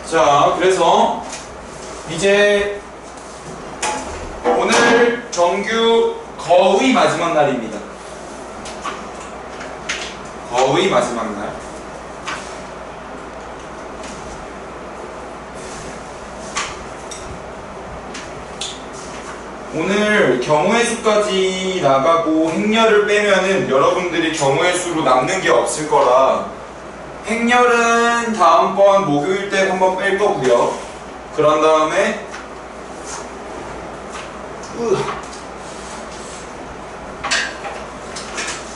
자, 그래서 이제 오늘 정규 거의 마지막 날입니다. 거의 마지막 날. 오늘 경우의 수까지 나가고 행렬을 빼면은 여러분들이 경우의 수로 남는 게 없을 거라 행렬은 다음번 목요일 때 한번 뺄 거고요. 그런 다음에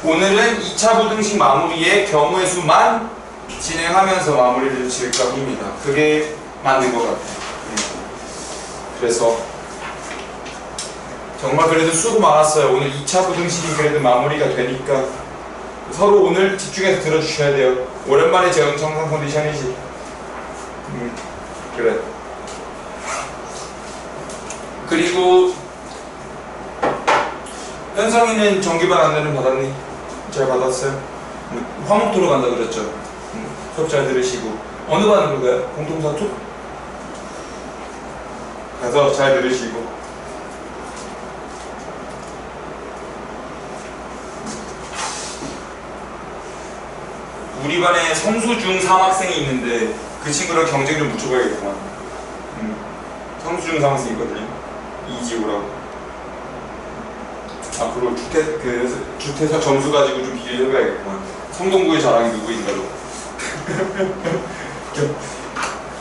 오늘은 2차 부등식 마무리에 경우의 수만 진행하면서 마무리를 지을까 합니다. 그게 맞는 것 같아요. 그래서 정말 그래도 수고 많았어요. 오늘 2차 부등식이 그래도 마무리가 되니까 서로 오늘 집중해서 들어주셔야 돼요. 오랜만에 재운 정상 컨디션이지. 그래. 그리고 현성이는 정규반 안내는 받았니? 잘 받았어요? 화목토로 간다 그랬죠? 수업 잘 들으시고. 어느 반으로 가요? 공통사 쪽? 가서 잘 들으시고. 우리 반에 성수중 3학생이 있는데 그 친구랑 경쟁 좀 붙여봐야겠구만. 성수중 3학생 있거든요. 이지호라고. 앞으로 주태사 점수 가지고 좀 비교해봐야겠구만. 성동구의 자랑이 누구인가로.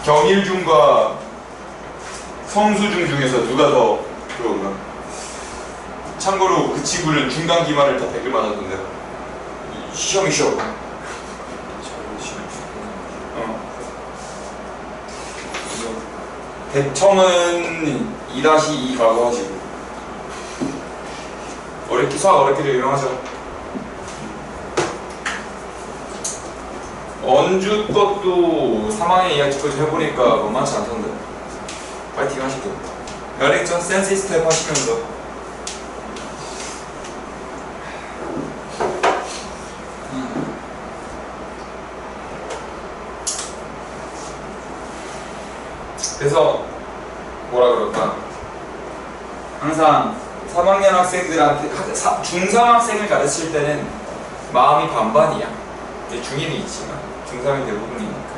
경일중과 성수중 중에서 누가 더 그런가. 참고로 그 친구는 중간 기말을 다 100을 맞았던데. 시험이 쉬워. 대청은 2-2 각오하시고 수학 어렵게도 유명하죠. 언주 것도 3학년 이야기까지 해보니까 만만치 않던데. 파이팅 하시고 연액전 센스 스텝 하시면서 그래서 뭐라 그럴까, 항상 3학년 학생들한테 중3 학생을 가르칠 때는 마음이 반반이야. 중1이 있지만 중3이 대부분이니까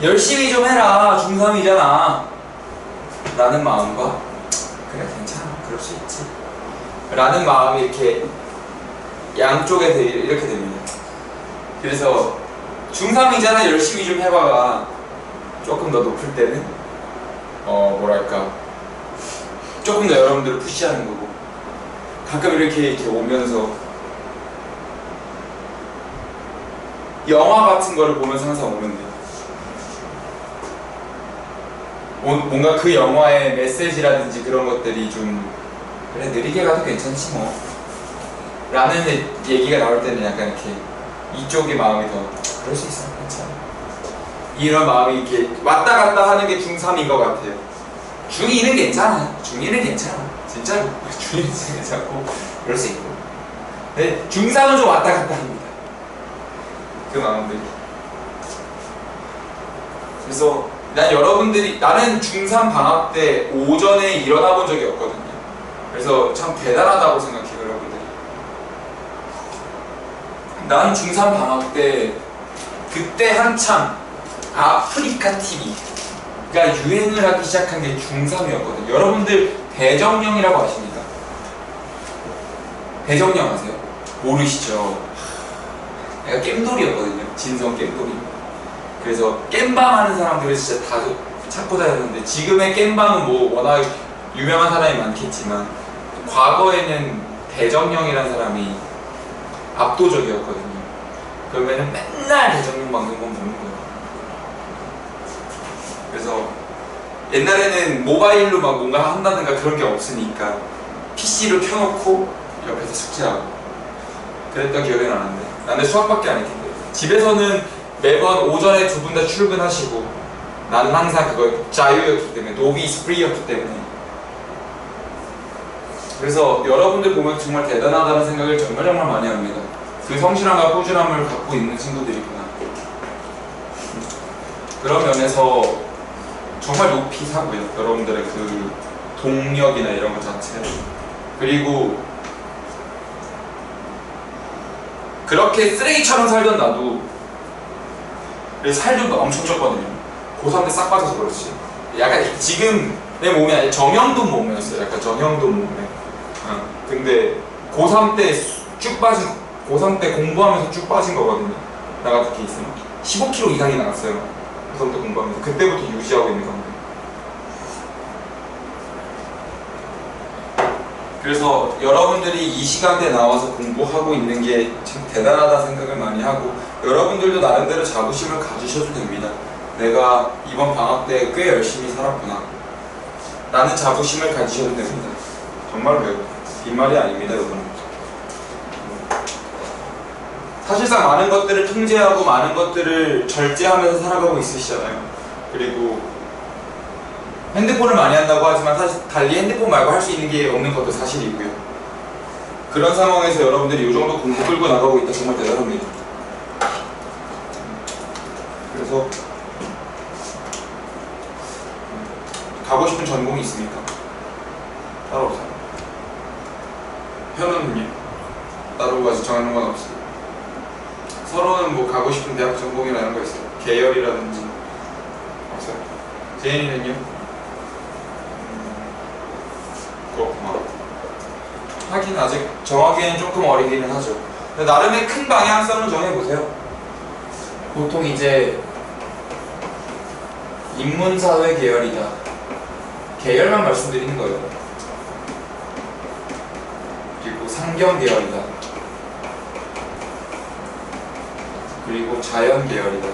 열심히 좀 해라, 중3이잖아 라는 마음과 그래 괜찮아 그럴 수 있지 라는 마음이 이렇게 양쪽에 이렇게 됩니다. 그래서 중3이잖아 열심히 좀 해봐가 조금 더 높을 때는 뭐랄까 조금 더 여러분들을 푸시하는 거고, 가끔 이렇게 오면서 영화 같은 거를 보면서 항상 오면 돼요. 뭔가 그 영화의 메시지라든지 그런 것들이 좀 그래 느리게 가도 괜찮지 뭐 라는 얘기가 나올 때는 약간 이렇게 이쪽의 마음이 더 그럴 수 있어 괜찮아 이런 마음이 이렇게 왔다 갔다 하는 게 중3인 것 같아요. 중2는 괜찮아. 중2는 괜찮아. 진짜로. 중2는 괜찮고 그럴 수 있고. 근데 중3은 좀 왔다 갔다 합니다. 그 마음들이. 그래서 나는 중3 방학 때 오전에 일어나 본 적이 없거든요. 그래서 참 대단하다고 생각해요, 여러분들이. 난 중3 방학 때 그때 한참 아프리카 TV가 유행을 하기 시작한 게 중3이었거든요. 여러분들 배정령이라고 아십니까? 배정령 아세요? 모르시죠? 내가 겜돌이였거든요. 진성 겜돌이. 그래서 겜방 하는 사람들을 진짜 다 찾고 다녔는데, 지금의 겜방은 뭐 워낙 유명한 사람이 많겠지만 과거에는 배정령이라는 사람이 압도적이었거든요. 그러면은 맨날 배정령 방송만 보는 거예요. 그래서 옛날에는 모바일로 막 뭔가 한다든가 그런 게 없으니까 PC로 켜놓고 옆에서 숙제하고 그랬던 기억이 나는데, 나는 수학밖에 안 했기 때문에. 집에서는 매번 오전에 두 분 다 출근하시고 나는 항상 그거 자유였기 때문에, 노비스 프리였기 때문에. 그래서 여러분들 보면 정말 대단하다는 생각을 정말 많이 합니다. 그 성실함과 꾸준함을 갖고 있는 친구들이구나. 그런 면에서 정말 높이 사고요. 여러분들의 그 동력이나 이런 것 자체. 그리고 그렇게 쓰레기처럼 살던 나도 살도 엄청 쪘거든요. 고3 때 싹 빠져서 그렇지. 약간 지금 내 몸이 아니라 정형돈 몸이었어요. 약간 정형돈 몸매. 근데 고3 때 쭉 빠진, 고3 때 공부하면서 쭉 빠진 거거든요. 나 같은 케이스는 15kg 이상이 나갔어요. 고3 때 공부하면서. 그때부터 유지하고 있는 건데. 그래서 여러분들이 이 시간대에 나와서 공부하고 있는 게 참 대단하다 생각을 많이 하고, 여러분들도 나름대로 자부심을 가지셔도 됩니다. 내가 이번 방학 때 꽤 열심히 살았구나 라는 자부심을 가지셔도 됩니다. 정말로요. 빈말이 아닙니다, 여러분. 사실상 많은 것들을 통제하고 많은 것들을 절제하면서 살아가고 있으시잖아요. 그리고 핸드폰을 많이 한다고 하지만 사실 달리 핸드폰 말고 할 수 있는 게 없는 것도 사실이고요. 그런 상황에서 여러분들이 이 정도 공부 끌고 나가고 있다. 정말 대단합니다. 그래서 가고 싶은 전공이 있습니까? 따로 없어요. 현우는요? 따로 아직 정하는 건 없어요. 서로는 뭐 가고 싶은 대학 전공이나 이런 거 있어요? 계열이라든지 없어요? 제인이는요? 그렇구나. 하긴 아직 정하기에는 조금 어리기는 하죠. 근데 나름의 큰 방향성을 정해보세요. 보통 이제 인문사회 계열이다. 계열만 말씀드리는 거예요. 그리고 상경 계열이다. 그리고 자연 계열이다.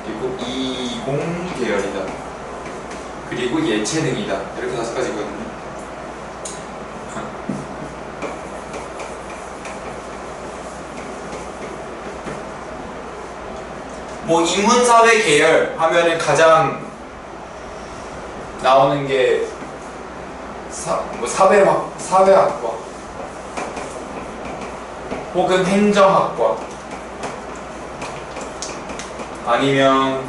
그리고 이공 계열이다. 그리고 예체능이다. 이렇게 5가지거든요. 뭐 인문사회 계열 하면은 가장 나오는 게 사회학과 혹은 행정학과 아니면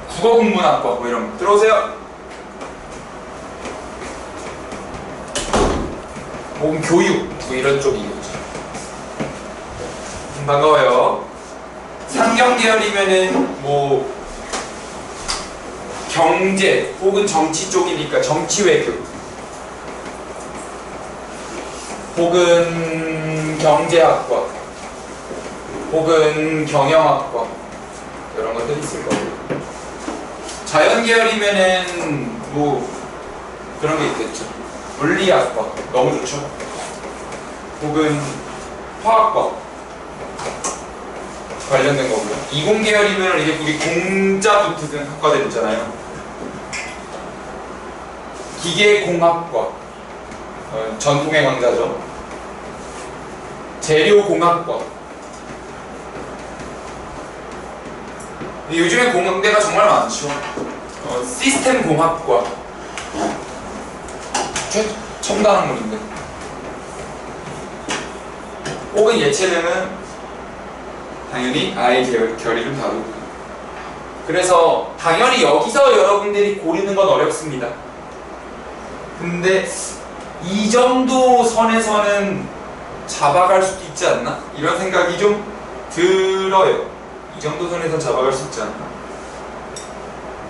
국어국문학과 뭐 이런 거 들어오세요. 혹은 교육 뭐 이런 쪽이겠죠. 반가워요. 상경 계열이면은 뭐 경제 혹은 정치 쪽이니까 정치 외교 혹은 경제학과 혹은 경영학과 이런 것들이 있을 거고, 자연 계열이면은 뭐 그런 게 있겠죠. 물리학과 너무 좋죠. 혹은 화학과 관련된 거고요. 이공 계열이면 이제 우리 공자 붙은 학과들 있잖아요. 기계공학과 전통의 강자죠. 재료공학과. 요즘에 공학대가 정말 많죠. 시스템공학과. 첨단학문인데. 혹은 예체능은 당연히 아예 결의를 다루고. 그래서 당연히 여기서 여러분들이 고르는 건 어렵습니다. 근데 이 정도 선에서는 잡아갈 수도 있지 않나? 이런 생각이 좀 들어요. 이 정도 선에서 잡아갈 수 있지 않나?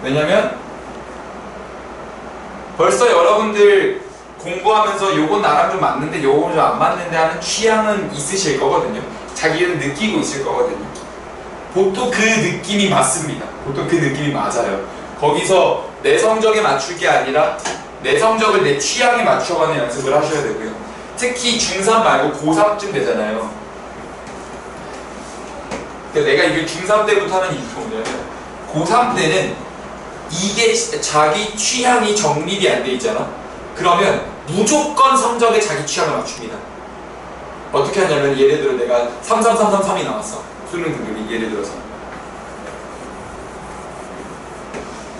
왜냐면 벌써 여러분들 공부하면서 요건 나랑 좀 맞는데 요건 좀 안 맞는데 하는 취향은 있으실 거거든요. 자기는 느끼고 있을 거거든요. 보통 그 느낌이 맞습니다. 보통 그 느낌이 맞아요. 거기서 내 성적에 맞출 게 아니라 내 성적을 내 취향에 맞춰가는 연습을 하셔야 되고요. 특히 중3 말고 고3쯤 되잖아요. 내가 이게 중3 때부터 하는 이유가 뭐냐면, 고3 때는 이게 자기 취향이 정립이 안 돼 있잖아. 그러면 무조건 성적에 자기 취향을 맞춥니다. 어떻게 하냐면, 예를 들어 내가 33333이 나왔어. 수능 등급이 예를 들어서.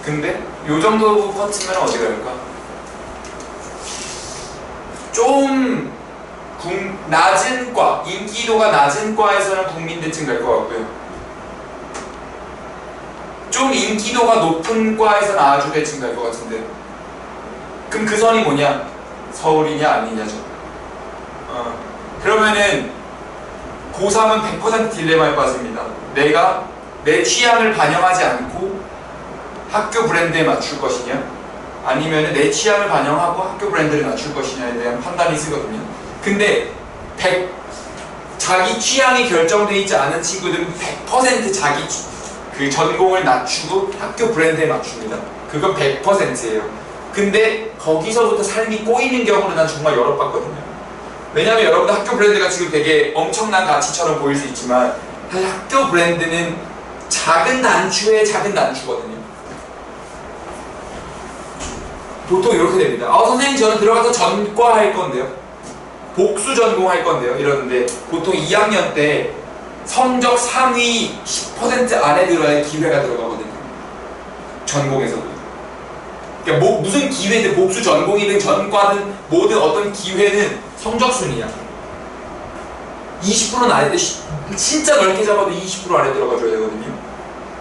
근데 요 정도 퍼치면 어디 갈까? 좀 낮은 과, 인기도가 낮은 과에서는 국민대쯤 갈 것 같고요. 좀 인기도가 높은 과에서 나와주게 증가할 것 같은데. 그럼 그 선이 뭐냐? 서울이냐 아니냐죠. 그러면은 고3은 100% 딜레마에 빠집니다. 내가 내 취향을 반영하지 않고 학교 브랜드에 맞출 것이냐, 아니면 내 취향을 반영하고 학교 브랜드를 맞출 것이냐에 대한 판단이 쓰거든요. 근데 자기 취향이 결정되어 있지 않은 친구들은 100% 자기 그 전공을 낮추고 학교 브랜드에 맞춥니다. 그건 100%예요. 근데 거기서부터 삶이 꼬이는 경우는 난 정말 여러 봤거든요. 왜냐하면 여러분들 학교 브랜드가 지금 되게 엄청난 가치처럼 보일 수 있지만 사실 학교 브랜드는 작은 단추의 작은 단추거든요. 보통 이렇게 됩니다. 선생님 저는 들어가서 전과 할 건데요, 복수 전공 할 건데요 이러는데, 보통 2학년 때 성적 상위 10% 안에 들어야 기회가 들어가거든요. 전공에서도. 그러니까 무슨 기회든, 복수 전공이든 전과든 모든 어떤 기회는 성적순이야. 20%는 안에 진짜 넓게 잡아도 20% 안에 들어가줘야 되거든요.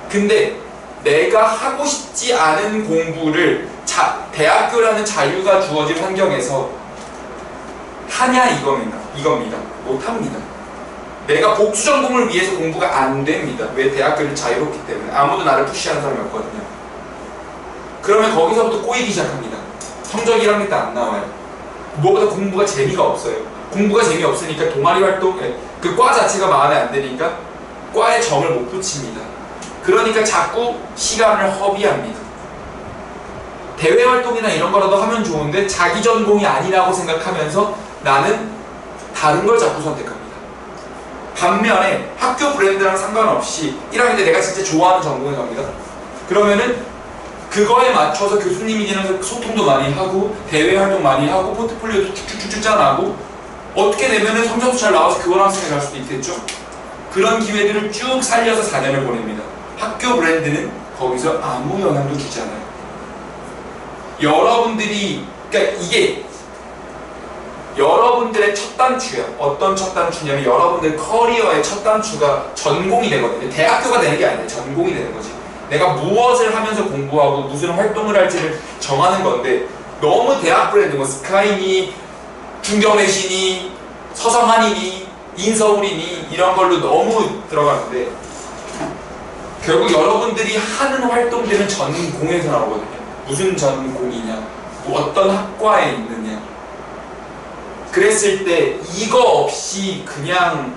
근데 내가 하고 싶지 않은 공부를 대학교라는 자유가 주어진 환경에서 하냐 이겁니다. 못합니다. 내가 복수 전공을 위해서 공부가 안 됩니다. 왜? 대학교는 자유롭기 때문에. 아무도 나를 푸시하는 사람이 없거든요. 그러면 거기서부터 꼬이기 시작합니다. 성적이 1학년 때 안 나와요. 무엇보다 공부가 재미가 없어요. 공부가 재미없으니까 동아리 활동, 그 과 자체가 마음에 안 드니까 과에 정을 못 붙입니다. 그러니까 자꾸 시간을 허비합니다. 대외 활동이나 이런 거라도 하면 좋은데 자기 전공이 아니라고 생각하면서 나는 다른 걸 자꾸 선택합니다. 반면에 학교 브랜드랑 상관없이 1학년 때 내가 진짜 좋아하는 전공에 갑니다. 그러면은 그거에 맞춰서 교수님이랑 소통도 많이 하고 대외 활동 많이 하고 포트폴리오도 쭉쭉쭉 짜나고 어떻게 되면은 성적도 잘 나와서 교환학생에 갈 수도 있겠죠. 그런 기회들을 쭉 살려서 4년을 보냅니다. 학교 브랜드는 거기서 아무 영향도 주지 않아요. 여러분들이, 그러니까 이게 여러분들의 첫 단추예요. 어떤 첫 단추냐면 여러분들 커리어의 첫 단추가 전공이 되거든요. 대학교가 되는 게 아니에요. 전공이 되는 거지. 내가 무엇을 하면서 공부하고 무슨 활동을 할지를 정하는 건데, 너무 대학 브랜드, 뭐 스카이니, 중경외신이, 서성한이니, 인서울이니 이런 걸로 너무 들어가는데 결국 여러분들이 하는 활동들은 전공에서 나오거든요. 무슨 전공이냐, 뭐 어떤 학과에 있느냐. 그랬을 때 이거 없이 그냥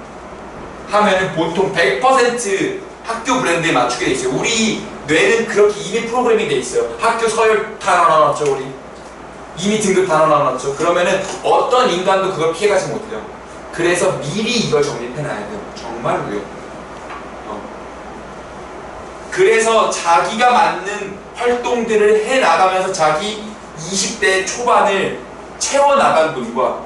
하면은 보통 100% 학교 브랜드에 맞추게 돼 있어요. 우리 뇌는 그렇게 이미 프로그래밍 돼 있어요. 학교 서열 다 나눠놨죠, 우리. 이미 등급 다 나눠놨죠. 그러면은 어떤 인간도 그걸 피해가지 못해요. 그래서 미리 이걸 정립해놔야 돼요. 정말로요. 그래서 자기가 맞는 활동들을 해나가면서 자기 20대 초반을 채워나간 분과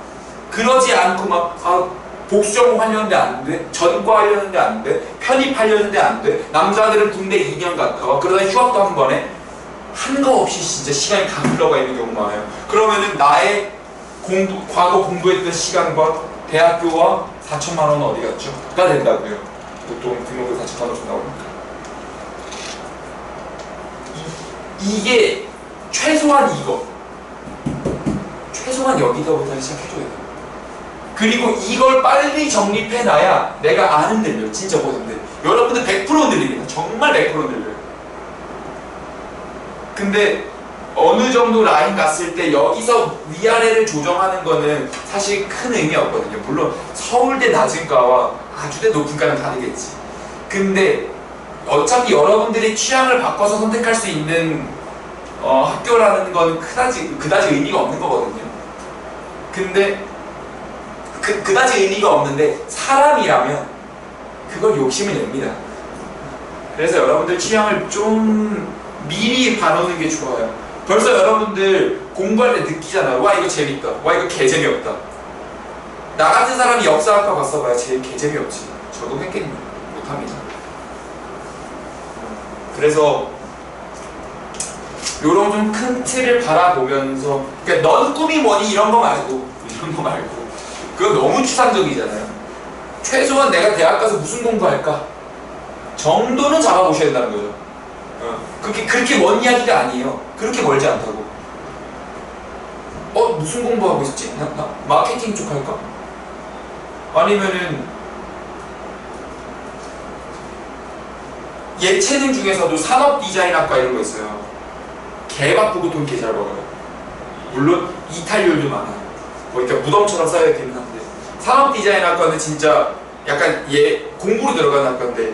그러지 않고 막 복수 전공 하려는데 안 돼, 전과 하려는데 안 돼, 편입하려는데 안 돼, 남자들은 군대 2년 갔다 와, 그러다 휴학도 한 번에 한 거 없이 진짜 시간이 다 흘러가 있는 경우가 많아요. 그러면은 나의 과거 공부했던 시간과 대학교와 4천만 원은 어디 갔죠? 가 된다고요. 보통 등록금 4천만 원씩 나오니까. 이게 최소한 최소한 여기서부터 시작해줘야 돼요. 그리고 이걸 빨리 정립해놔야 내가 안 흔들려요. 진짜 못 흔들려요. 여러분들 100% 흔들립니다. 정말 100% 흔들려요. 근데 어느 정도 라인 갔을 때 여기서 위아래를 조정하는 거는 사실 큰 의미 없거든요. 물론 서울대 낮은과와 아주대 높은과는 다르겠지. 근데 어차피 여러분들의 취향을 바꿔서 선택할 수 있는 학교라는 건 그다지 의미가 없는 거거든요. 근데 그다지 의미가 없는데 사람이라면 그걸 욕심을 냅니다. 그래서 여러분들 취향을 좀 미리 봐놓는 게 좋아요. 벌써 여러분들 공부할 때 느끼잖아요. 와 이거 재밌다. 와 이거 개재미없다. 나 같은 사람이 역사학과 봤어봐야 제일 개재미없지. 저도 획득 못합니다. 그래서 요런 좀 큰 틀을 바라보면서, 그러니까 넌 꿈이 뭐니 이런 거 말고 그거 너무 추상적이잖아요. 최소한 내가 대학 가서 무슨 공부할까 정도는 잡아보셔야 된다는 거죠. 그렇게 먼 이야기가 아니에요. 그렇게 멀지 않다고. 무슨 공부하고 있었지? 나 마케팅 쪽 할까? 아니면은 예체능 중에서도 산업 디자인학과 이런 거 있어요. 개 바쁘고 돈 개 잘 벌어요. 물론 이탈률도 많아요. 그러니까 무덤처럼 쌓여있기는 한데, 산업 디자인학과는 진짜 약간 공부로 들어가는 학과인데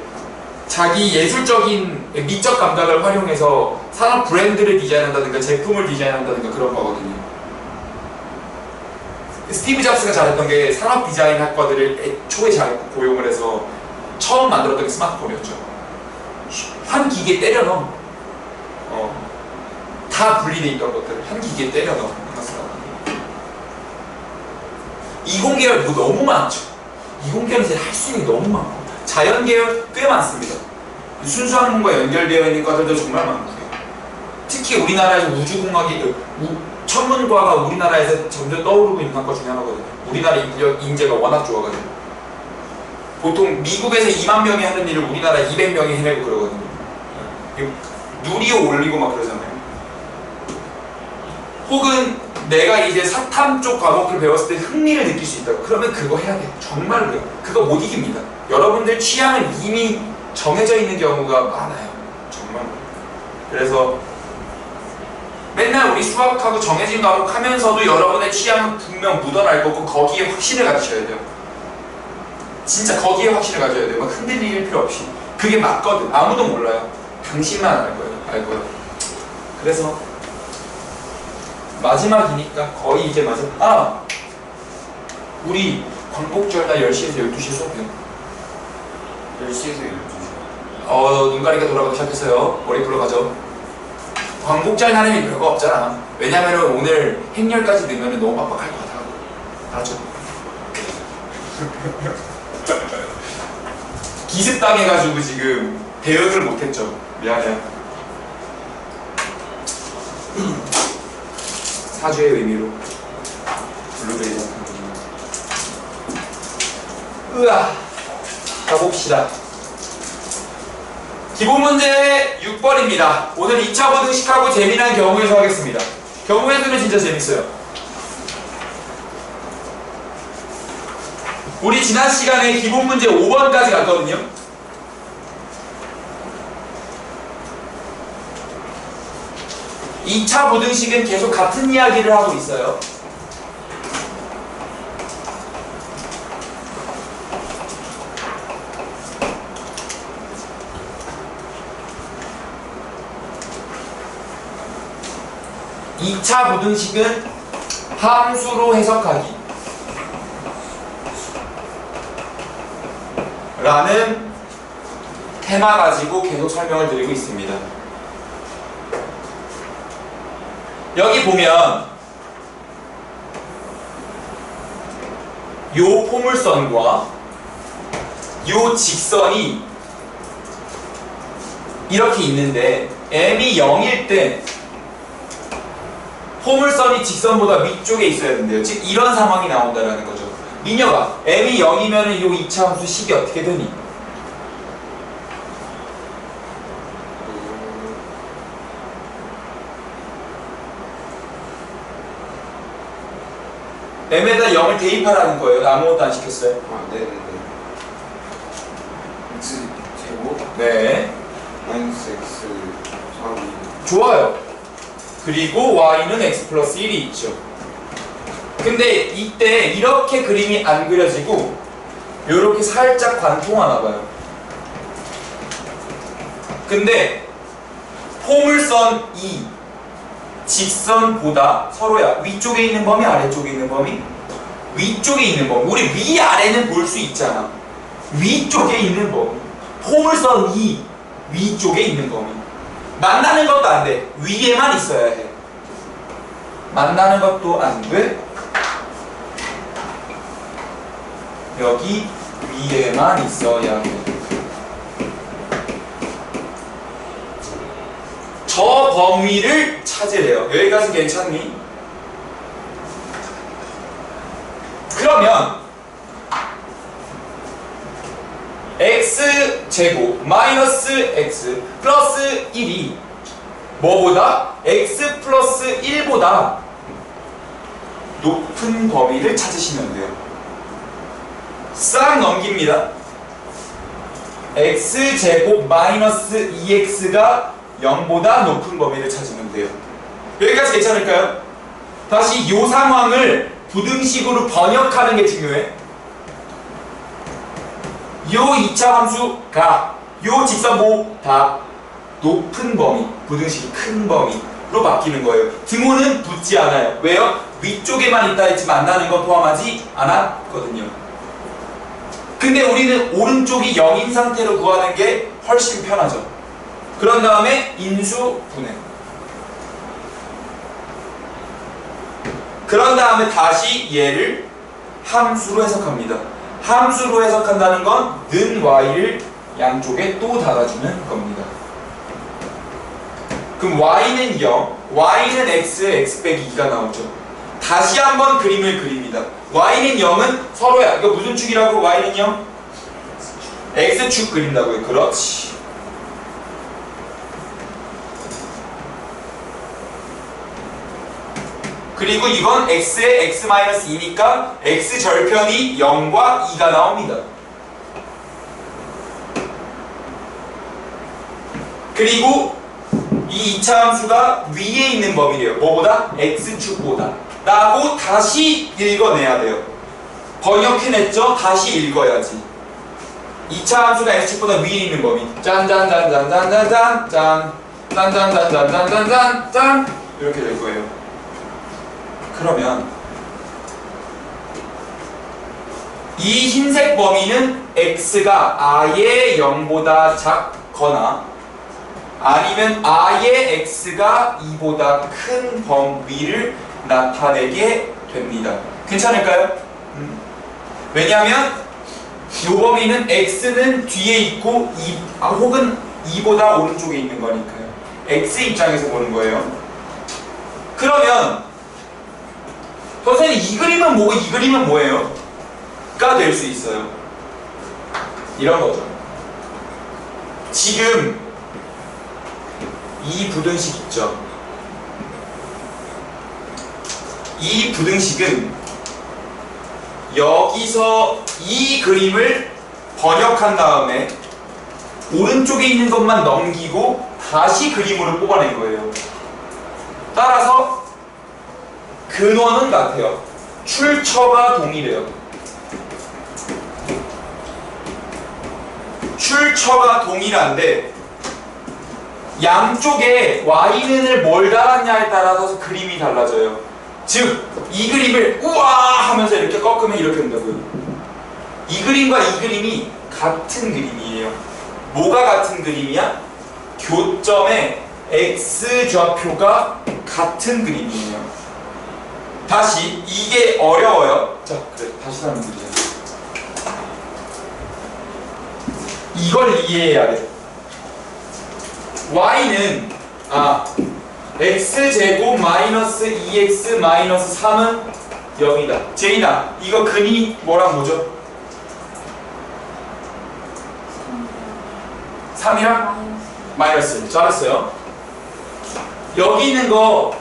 자기 예술적인 미적 감각을 활용해서 산업 브랜드를 디자인한다든가 제품을 디자인한다든가 그런 거거든요. 스티브 잡스가 잘했던 게 산업 디자인 학과들을 애초에 잘 고용을 해서 처음 만들었던 게 스마트폰이었죠. 한 기계에 때려 넣어. 다 분리돼 있던 것들을 한 기계에 때려 넣어. 이공계열 뭐 너무 많죠. 이공계열은 이제 할 수 있는 게 너무 많고, 자연계열 꽤 많습니다. 순수학문과 연결되어 있는 과들도 정말 많고요. 특히 우리나라에서 우주공학이 천문과가 우리나라에서 점점 떠오르고 있는 학과 중에 하나거든요. 우리나라 인재가 워낙 좋아가지고 보통 미국에서 2만 명이 하는 일을 우리나라 200명이 해내고 그러거든요. 누리호 올리고 막 그러잖아요. 혹은 내가 이제 사탐 쪽 과목을 배웠을 때 흥미를 느낄 수 있다고, 그러면 그거 해야 돼요. 정말 그래요. 그거 못 이깁니다. 여러분들 취향은 이미 정해져 있는 경우가 많아요. 정말. 그래서 맨날 우리 수학하고 정해진 과목 하면서도 여러분의 취향은 분명 묻어날 거고 거기에 확신을 가지셔야 돼요. 진짜 거기에 확신을 가져야 돼요. 막 흔들릴 필요 없이. 그게 맞거든. 아무도 몰라요. 당신만 알 거예요. 알 거예요. 그래서 마지막이니까 거의 이제 마지막. 우리 광복절 날 10시에서 12시에 수업해요. 10시에서 12시. 눈가리가 돌아가기 시작했어요. 머리 불러가죠. 광복절 날에는 별거 없잖아. 왜냐면은 오늘 행렬까지 넣으면 너무 빡빡할 것 같아. 알았죠? 기습당해가지고 지금 대응을 못했죠. 미안해요. 사죄의 의미로 불러드리자. 가봅시다. 기본 문제 6번입니다. 오늘 2차 보등식하고 재미난 경우에서 하겠습니다. 경우에서는 진짜 재밌어요. 우리 지난 시간에 기본 문제 5번까지 갔거든요. 이 2차 보등식은 계속 같은 이야기를 하고 있어요. 이 2차 보등식은 함수로 해석하기 라는 테마 가지고 계속 설명을 드리고 있습니다. 여기 보면 요 포물선과 요 직선이 이렇게 있는데 m이 0일 때 포물선이 직선보다 위쪽에 있어야 된대요. 즉 이런 상황이 나온다는 거죠. 민혁아, m이 0이면 요 2차 함수 식이 어떻게 되니? m에다 0을 대입하라는 거예요. 아무것도 안 시켰어요. 네네네. x 제곱 네. 마이너스 x 3이. 좋아요. 그리고 y는 x 플러스 1이 있죠. 근데 이때 이렇게 그림이 안 그려지고 요렇게 살짝 관통하나 봐요. 근데 포물선 2 직선보다 서로야 위쪽에 있는 범위 아래쪽에 있는 범위? 위쪽에 있는 범위. 우리 위아래는 볼 수 있잖아. 위쪽에 있는 범위. 포물선 2 위쪽에 있는 범위. 만나는 것도 안 돼. 위에만 있어야 해. 만나는 것도 안 돼. 여기 위에만 있어야 해. 저 범위를 찾으래요. 여기까지 괜찮니? 그러면 x제곱 마이너스 x 플러스 1이 뭐보다? x 플러스 1보다 높은 범위를 찾으시면 돼요. 싹 넘깁니다. x제곱 마이너스 2x가 0보다 높은 범위를 찾으면 돼요. 여기까지 괜찮을까요? 다시 이 상황을 부등식으로 번역하는 게 중요해. 요 2차 함수가 요 직선보다 높은 범위, 부등식이 큰 범위로 바뀌는 거예요. 등호는 붙지 않아요. 왜요? 위쪽에만 있다 했지 만나는 거 포함하지 않았거든요. 근데 우리는 오른쪽이 0인 상태로 구하는 게 훨씬 편하죠. 그런 다음에 인수 분해. 그런 다음에 다시 얘를 함수로 해석합니다. 함수로 해석한다는 건 는 y를 양쪽에 또 달아주는 겁니다. 그럼 y는 0, y는 x, x 빼기 2가 나오죠. 다시 한번 그림을 그립니다. y는 0은 서로야. 이거 무슨 축이라고? y는 0? x축 그린다고요. 그렇지. 그리고 이건 x에 x-2니까 x 절편이 0과 2가 나옵니다. 그리고 이 2차 함수가 위에 있는 범위래요. 뭐보다? x축보다 라고 다시 읽어내야 돼요. 번역해냈죠? 다시 읽어야지. 2차 함수가 x축보다 위에 있는 범위. 짠짠짠짠짠짠짠 짠 짠짠짠짠짠짠 짠 이렇게 될 거예요. 그러면 이 흰색 범위는 x가 아예 0보다 작거나 아니면 아예 x가 2보다 큰 범위를 나타내게 됩니다. 괜찮을까요? 왜냐하면 이 범위는 x는 뒤에 있고 혹은 2보다 오른쪽에 있는 거니까요. x 입장에서 보는 거예요. 그러면 선생님 이 그림은 뭐고 이 그림은 뭐예요? 가 될 수 있어요. 이런 거죠. 지금 이 부등식 있죠. 이 부등식은 여기서 이 그림을 번역한 다음에 오른쪽에 있는 것만 넘기고 다시 그림으로 뽑아낸 거예요. 따라서 근원은 같아요. 출처가 동일해요. 출처가 동일한데 양쪽에 y는을 뭘 달았냐에 따라서 그림이 달라져요. 즉, 이 그림을 우와 하면서 이렇게 꺾으면 이렇게 된다고요. 이 그림과 이 그림이 같은 그림이에요. 뭐가 같은 그림이야? 교점의 x좌표가 같은 그림이에요. 다시, 이게 어려워요. 자, 그래, 다시 설명드리자. 이걸 이해해야 돼. y는 x제곱 마이너스 2x 마이너스 3은 0이다. 제인아, 이거 근이 뭐랑 뭐죠? 3이랑 마이너스. 잘했어요. 여기 있는 거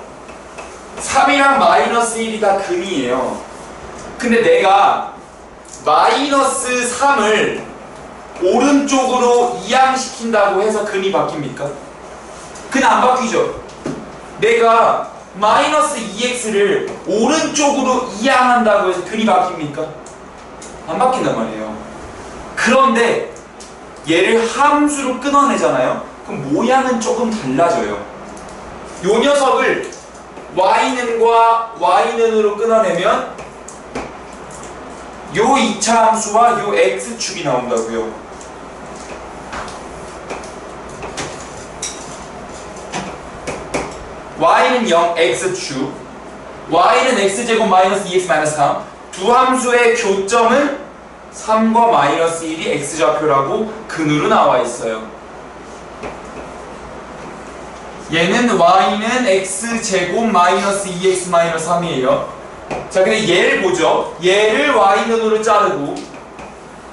3이랑 마이너스 1이 다 근이에요. 근데 내가 마이너스 3을 오른쪽으로 이항시킨다고 해서 근이 바뀝니까? 근 안 바뀌죠? 내가 마이너스 2x를 오른쪽으로 이항한다고 해서 근이 바뀝니까? 안 바뀐단 말이에요. 그런데 얘를 함수로 끊어내잖아요? 그럼 모양은 조금 달라져요. 요 녀석을 y는과 y는으로 끊어내면 요 2차 함수와 요 x축이 나온다고요. y는 0, x축, y는 x제곱 마이너스 2x 마이너스 3. 두 함수의 교점은 3과 마이너스 1이 x좌표라고 근으로 나와 있어요. 얘는 y는 x제곱 마이너스 2x 마이너스 3이에요. 자, 근데 얘를 보죠. 얘를 y는으로 자르고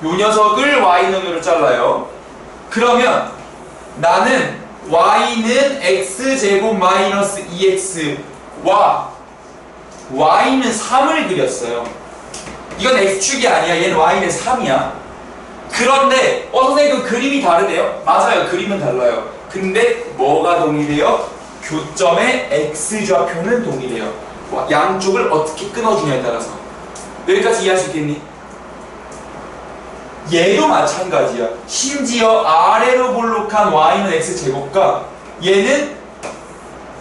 요 녀석을 y눈으로 잘라요. 그러면 나는 y는 x제곱 마이너스 2x와 y는 3을 그렸어요. 이건 x축이 아니야. 얘는 y는 3이야. 그런데 선생님 그 그림이 다르대요? 맞아요. 그림은 달라요. 근데 뭐가 동일해요? 교점의 x좌표는 동일해요. 양쪽을 어떻게 끊어주냐에 따라서. 여기까지 이해할 수 있겠니? 얘도 마찬가지야. 심지어 아래로 볼록한 y는 x제곱과 얘는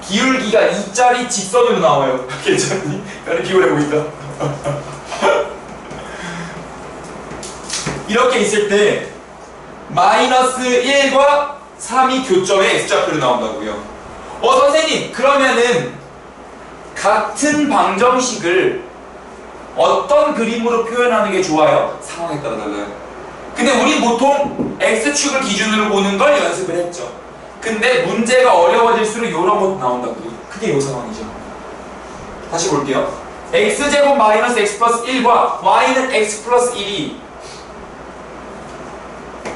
기울기가 2짜리 직선으로 나와요. 괜찮니? 나는 기울해 보인다. 이렇게 있을 때 마이너스 1과 3이 교점의 x좌표로 나온다고요. 선생님 그러면은 같은 방정식을 어떤 그림으로 표현하는 게 좋아요? 상황에 따라 달라요. 근데 우리 보통 x축을 기준으로 보는 걸 연습을 했죠. 근데 문제가 어려워질수록 이런 것도 나온다고요. 그게 이 상황이죠. 다시 볼게요. x제곱 마이너스 x 플러스 1과 y는 x 플러스 1이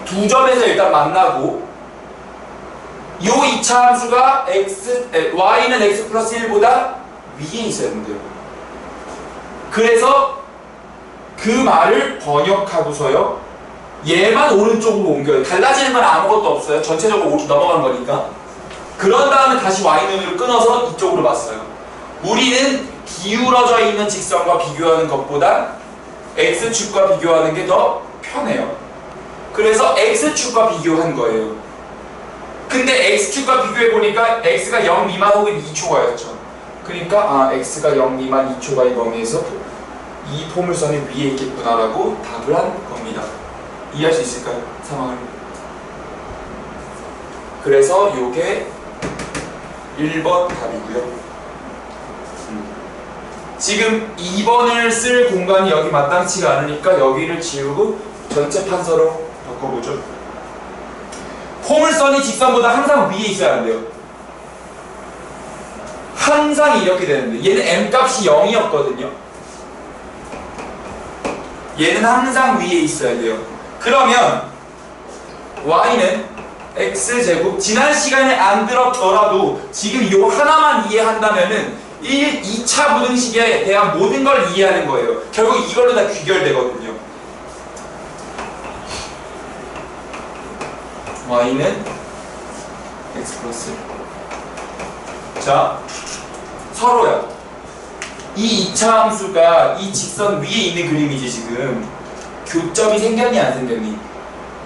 두 점에서 일단 만나고 요 2차 함수가 y는 x 플러스 1보다 위에 있어야 된대요. 그래서 그 말을 번역하고서요 얘만 오른쪽으로 옮겨요. 달라지는 건 아무것도 없어요. 전체적으로 넘어간 거니까. 그런 다음에 다시 y눈으로 끊어서 이쪽으로 봤어요. 우리는 기울어져 있는 직선과 비교하는 것보다 x축과 비교하는 게 더 편해요. 그래서 x축과 비교한 거예요. 근데 x축과 비교해보니까 x가 0 미만 혹은 2초가였죠. 그러니까 x가 0 미만 2초가 이 범위에서 이 포물선이 위에 있겠구나라고 답을 한 겁니다. 이해할 수 있을까요? 상황을. 그래서 요게 1번 답이고요. 지금 2번을 쓸 공간이 여기 마땅치가 않으니까 여기를 지우고 전체 판서로 바꿔보죠. 포물선이 직선보다 항상 위에 있어야 한대요. 항상 이렇게 되는데 얘는 m값이 0이었거든요. 얘는 항상 위에 있어야 돼요. 그러면 y는 x제곱, 지난 시간에 안 들었더라도 지금 요 하나만 이해한다면은 2차 부등식에 대한 모든 걸 이해하는 거예요. 결국 이걸로 다 귀결되거든요. y는 x 플러스 1. 자, 서로야. 이 2차 함수가 이 직선 위에 있는 그림이지. 지금 교점이 생겼니 안 생겼니?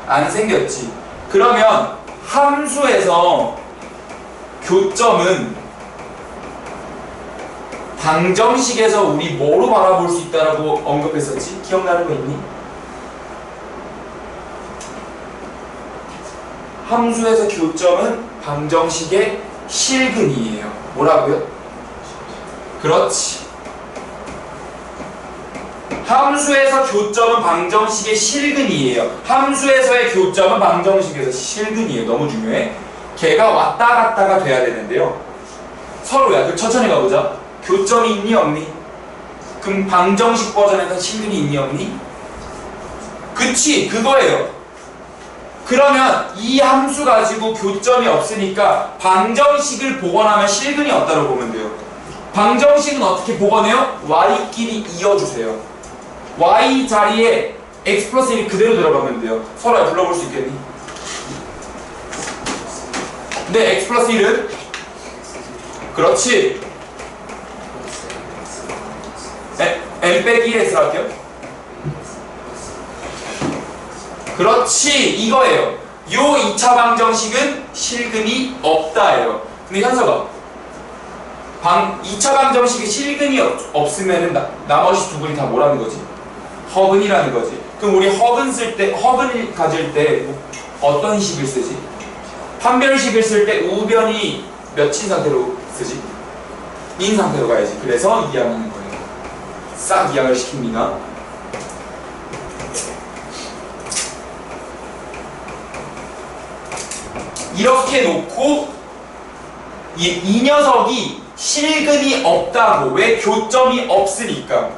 안 생겼지. 그러면 함수에서 교점은 방정식에서 우리 뭐로 바라볼 수 있다라고 언급했었지? 기억나는 거 있니? 함수에서 교점은 방정식의 실근이에요. 뭐라고요? 그렇지. 함수에서 교점은 방정식의 실근이에요. 함수에서의 교점은 방정식에서 실근이에요. 너무 중요해. 걔가 왔다 갔다가 돼야 되는데요. 서로야. 그 천천히 가보자. 교점이 있니 없니? 그럼 방정식 버전에서 실근이 있니 없니? 그치, 그거예요. 그러면 이 함수 가지고 교점이 없으니까 방정식을 복원하면 실근이 없다고 보면 돼요. 방정식은 어떻게 복원해요? y끼리 이어주세요. y 자리에 x 플러스 1이 그대로 들어가면 돼요. 서로야 불러볼 수 있겠니? 근데 x 플러스 1은? 그렇지. n 빼기 1x로 할게요. 그렇지, 이거예요. 요 2차 방정식은 실근이 없다예요. 근데 현서가 2차 방정식에 실근이 없으면은 나머지 두 분이 다 뭐라는 거지? 허근이라는 거지. 그럼 우리 허근 쓸 때, 허근을 가질 때 어떤 식을 쓰지? 판별식을 쓸 때 우변이 몇인 상태로 쓰지? 인 상태로 가야지. 그래서 이항하는 거예요. 싹 이항을 시킵니다. 이렇게 놓고 이 녀석이 실근이 없다고. 왜? 교점이 없으니까.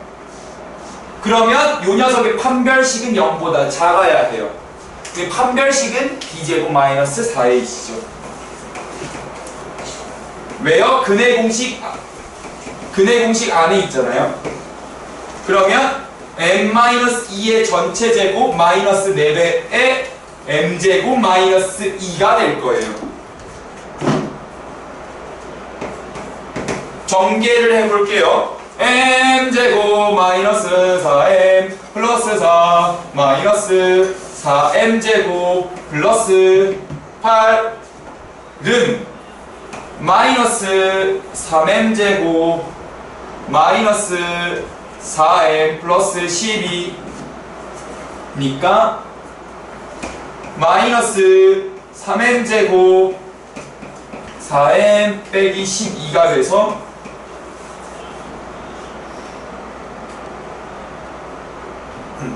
그러면 요 녀석의 판별식은 0보다 작아야 해요. 그 판별식은 b제곱 마이너스 4ac죠. 왜요? 근의 공식 안에 있잖아요. 그러면 m-2의 전체 제곱 마이너스 4배의 m제곱 마이너스 2가 될 거예요. 전개를 해볼게요. m제곱 마이너스 4m 플러스 4 마이너스 4m제곱 플러스 8은 마이너스 3m제곱 마이너스 4m 플러스 12니까 마이너스 3m제곱 4m 빼기 12가 돼서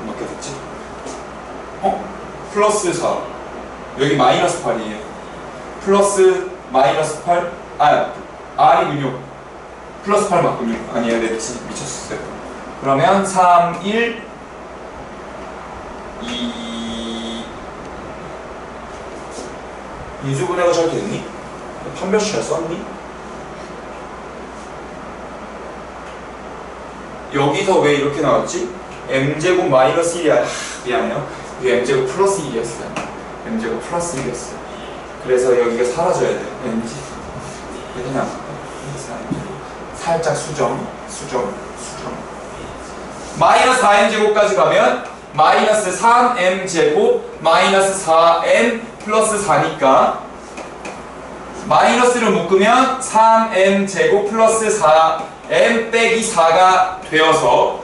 어떻게 됐지? 플러스 4 여기 마이너스 8이에요. 플러스 마이너스 8 R이군요. 플러스 8 맞군요. 아니에요. 네, 미쳤어요. 그러면 3, 1 2 인수분해가 잘 됐니? 판별식 잘 썼니? 여기서 왜 이렇게 나왔지? m제곱 마이너스 1이 미안해요. 이게 m제곱 플러스 1이었어요. m제곱 플러스 1이었어요. 그래서 여기가 사라져야 돼요. mg 그냥 살짝 수정 마이너스 4m제곱까지 가면 마이너스 3m제곱 마이너스 4m 플러스 4니까 마이너스를 묶으면 3m제곱 플러스 4m 빼기 4가 되어서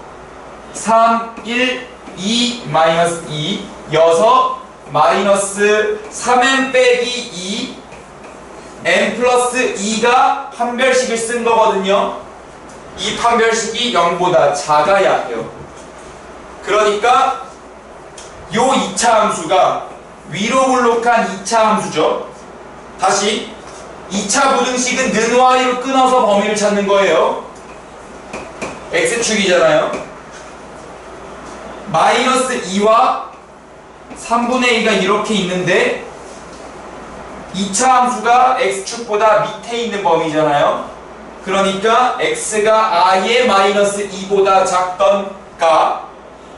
3, 1, 2, 마이너스 2 여서 마이너스 3m 빼기 2 m 플러스 2가 판별식을 쓴 거거든요. 이 판별식이 0보다 작아야 해요. 그러니까 요 2차 함수가 위로 블록한 2차 함수죠. 다시 2차 부등식은 는 y로 끊어서 범위를 찾는 거예요. x축이잖아요. 마이너스 2와 3분의 2가 이렇게 있는데 2차 함수가 x축보다 밑에 있는 범위잖아요. 그러니까 x가 a의 마이너스 2보다 작던가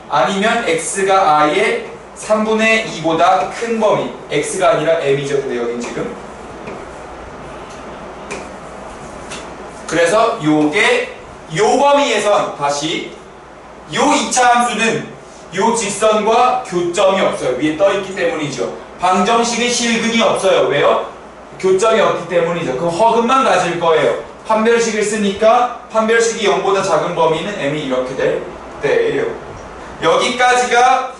아니면 x가 a의 3분의 2보다 큰 범위 x가 아니라 m이죠. 근데 여긴 지금 그래서 요게 요 범위에선 다시 요 2차 함수는 요 직선과 교점이 없어요. 위에 떠있기 때문이죠. 방정식은 실근이 없어요. 왜요? 교점이 없기 때문이죠. 그 허근만 가질 거예요. 판별식을 쓰니까 판별식이 0보다 작은 범위는 m이 이렇게 될 때예요. 여기까지가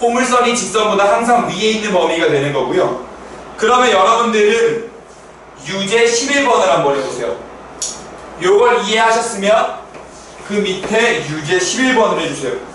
포물선이 직선보다 항상 위에 있는 범위가 되는 거고요. 그러면 여러분들은 유제 11번을 한번 해보세요. 요걸 이해하셨으면 그 밑에 유제 11번을 해주세요.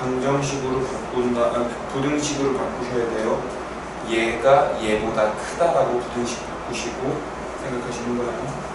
방정식으로 부등식으로 바꾸셔야 돼요. 얘가 얘보다 크다라고 부등식 바꾸시고 생각하시는 거예요.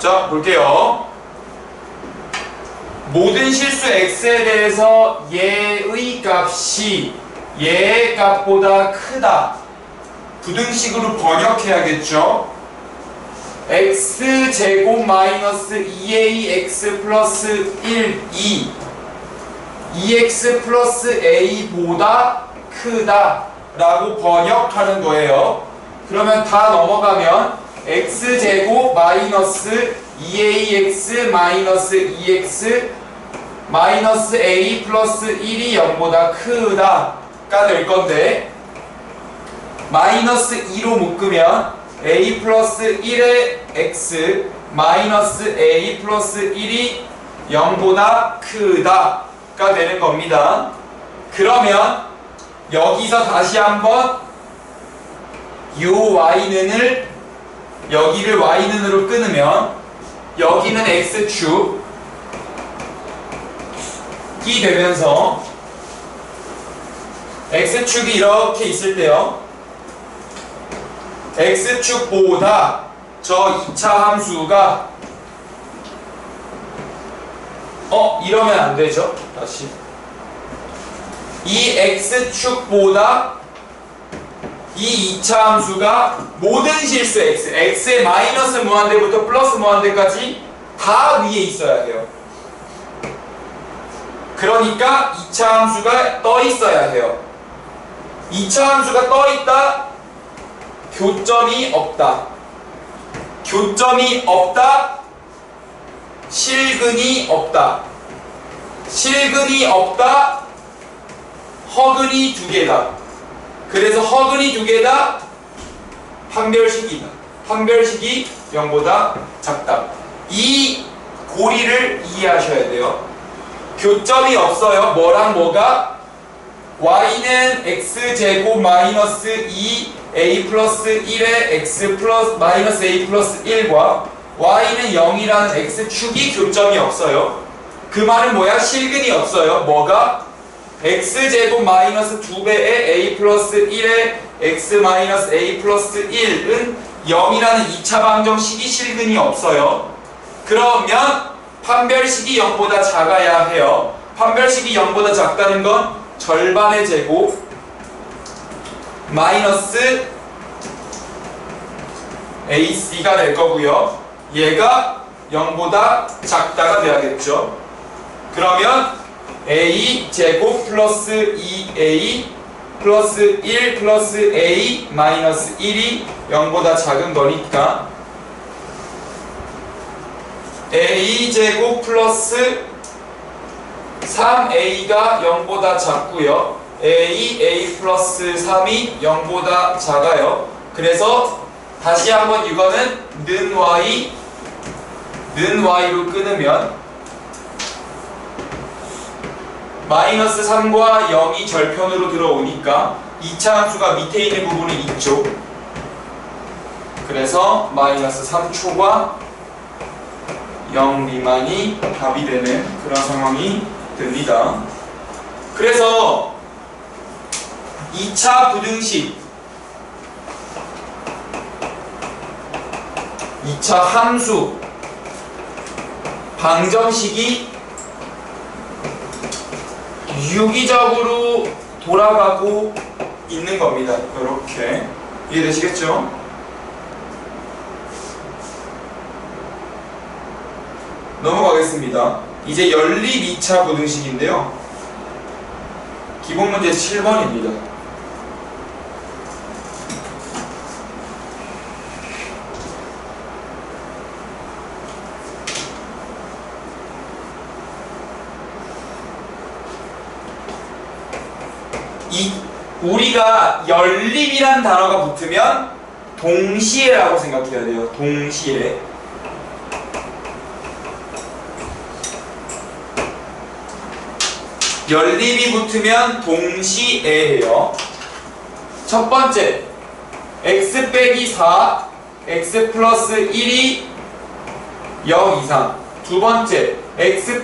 자, 볼게요. 모든 실수 x에 대해서 얘의 값이 얘의 값보다 크다. 부등식으로 번역해야겠죠. x제곱 마이너스 2ax 플러스 1, 2 2x 플러스 a보다 크다 라고 번역하는 거예요. 그러면 다 넘어가면 x제곱 마이너스 2ax 마이너스 2x 마이너스 a 플러스 1이 0보다 크다가 될 건데 마이너스 2로 묶으면 a 플러스 1의 x 마이너스 a 플러스 1이 0보다 크다가 되는 겁니다. 그러면 여기서 다시 한번 요 y는을 여기를 y는으로 끊으면 여기는 x축이 되면서 x축이 이렇게 있을 때요 x축보다 저 2차 함수가 이러면 안 되죠. 다시 이 x축보다 이 2차 함수가 모든 실수 x의 마이너스 무한대부터 플러스 무한대까지 다 위에 있어야 해요. 그러니까 2차 함수가 떠 있어야 해요. 2차 함수가 떠 있다. 교점이 없다. 교점이 없다. 실근이 없다. 실근이 없다. 허근이 두 개다. 그래서 허근이 두 개다. 판별식이다. 판별식이 0보다 작다. 이 고리를 이해하셔야 돼요. 교점이 없어요. 뭐랑 뭐가? y는 x제곱 마이너스 2a 플러스 1의 x 플러스 마이너스 a 플러스 1과 y는 0이라는 x축이 교점이 없어요. 그 말은 뭐야? 실근이 없어요. 뭐가? x제곱 마이너스 2배의 a 플러스 1의 x 마이너스 a 플러스 1은 0이라는 2차 방정식이 실근이 없어요. 그러면 판별식이 0보다 작아야 해요. 판별식이 0보다 작다는 건 절반의 제곱 마이너스 ac가 될 거고요. 얘가 0보다 작다가 돼야겠죠. 그러면 a 제곱 플러스 2a 플러스 1 플러스 a 마이너스 1이 0보다 작은 거니까 a 제곱 플러스 3a가 0보다 작고요. a 플러스 3이 0보다 작아요. 그래서 다시 한번 이거는 는 y로 끊으면 마이너스 3과 0이 절편으로 들어오니까 2차 함수가 밑에 있는 부분은 이쪽. 그래서 마이너스 3초과 0 미만이 답이 되는 그런 상황이 됩니다. 그래서 2차 부등식 2차 함수 방정식이 유기적으로 돌아가고 있는 겁니다. 이렇게 이해되시겠죠? 넘어가겠습니다. 이제 연립 2차 부등식인데요. 기본 문제 7번입니다. 우리가 연립이란 단어가 붙으면 동시에라고 생각해야 돼요. 동시에. 연립이 붙으면 동시에예요. 첫 번째, x 빼기 4, x 플러스 1이 0 이상. 두 번째, x